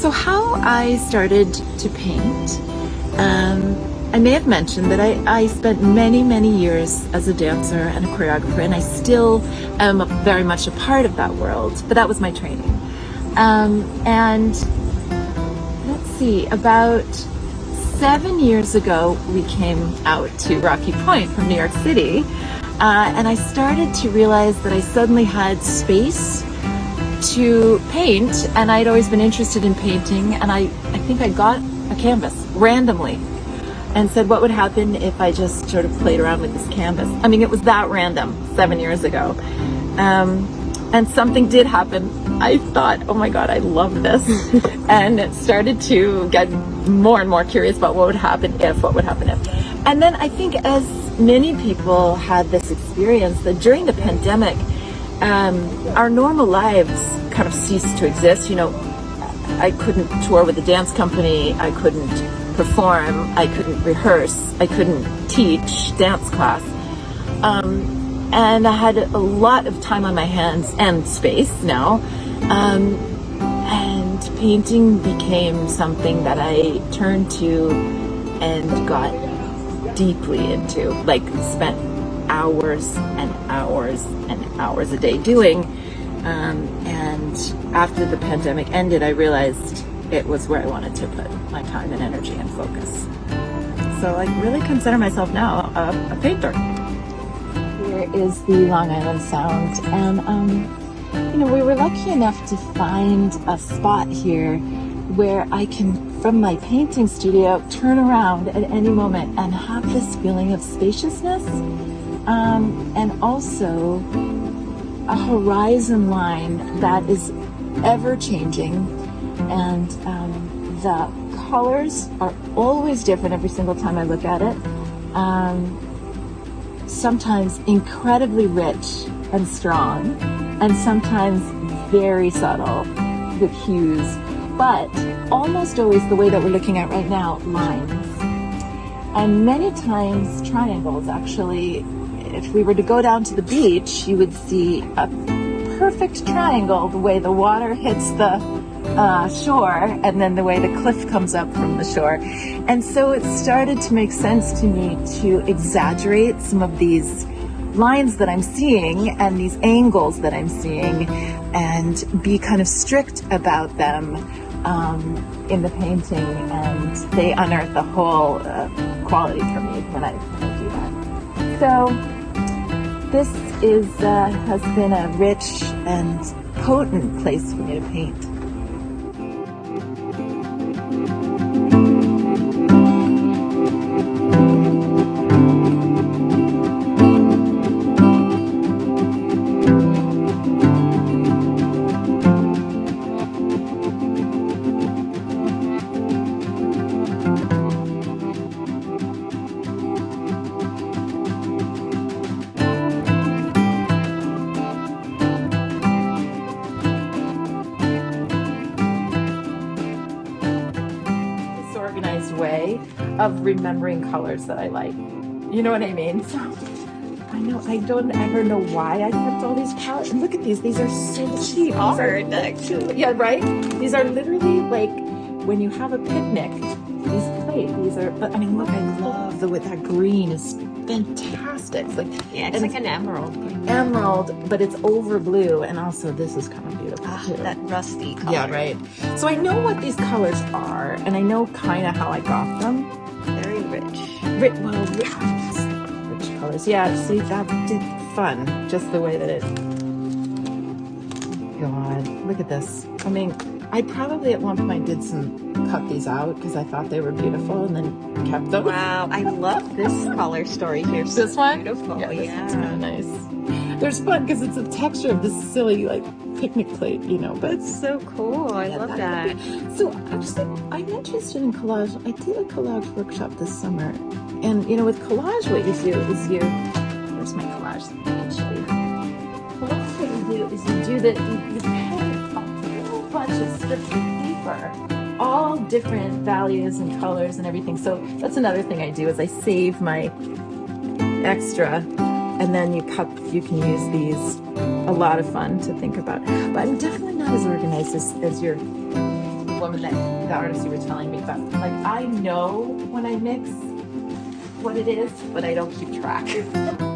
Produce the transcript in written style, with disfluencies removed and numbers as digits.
So how I started to paint, I may have mentioned that I spent many years as a dancer and a choreographer, and I still am very much a part of that world, but that was my training. And let's see, about 7 years ago, we came out to Rocky Point from New York City, and I started to realize that I suddenly had space to paint, and I'd always been interested in painting, and I think I got a canvas randomly and said, what would happen if I just sort of played around with this canvas? I mean, it was that random 7 years ago. And something did happen. I thought, oh my God, I love this. And it started to get more and more curious about what would happen if. And then I think, as many people had this experience, that during the pandemic, our normal lives kind of ceased to exist. You know, I couldn't tour with a dance company, I couldn't perform, I couldn't rehearse, I couldn't teach dance class. And I had a lot of time on my hands and space now. And painting became something that I turned to and got deeply into, like spent hours and hours and hours a day doing. And after the pandemic ended, I realized it was where I wanted to put my time and energy and focus. So I really consider myself now a painter. Here is the Long Island Sound, and we were lucky enough to find a spot here where I can, from my painting studio, turn around at any moment and have this feeling of spaciousness, and also a horizon line that is ever changing, and the colors are always different every single time I look at it. Sometimes incredibly rich and strong, and sometimes very subtle with hues, but almost always the way that we're looking at right now, lines. And many times triangles, actually. If we were to go down to the beach, you would see a perfect triangle, the way the water hits the shore, and then the way the cliff comes up from the shore. And so it started to make sense to me to exaggerate some of these lines that I'm seeing and these angles that I'm seeing, and be kind of strict about them in the painting, and they unearth the whole quality for me when I do that. So this has been a rich and potent place for me to paint. Way of remembering colors that I like. You know what I mean? So I don't ever know why I kept all these palettes. And look at these are so cheap. Hard, actually. Yeah, right? These are literally like when you have a picnic, these plates, but I mean, look, I love the way that green is fantastic. It's like an emerald. Emerald, but it's over blue, and also this is kind of beautiful too. That rusty color. Yeah, right. So I know what these colors are, and I know kind of how I got them. Very rich. Rich colors. Yeah, see, that did fun. Just the way that it... God, look at this. I mean, I probably at one point did cut these out because I thought they were beautiful, and then kept them. Wow, I love this color story here. This one? Beautiful. Yeah, this one's kind of nice. There's fun because it's a texture of this silly picnic plate, but it's so cool. I love that. So actually, I'm interested in collage. I did a collage workshop this summer, and with collage, what you do is where's my collage? I can show you. Collage, what you do is you paint a whole bunch of strips of paper, all different values and colors and everything. So that's another thing I do is I save my extra, and then you can use these. A lot of fun to think about, but I'm definitely not as organized as your woman that the artist you were telling me about. Like I know when I mix what it is, but I don't keep track.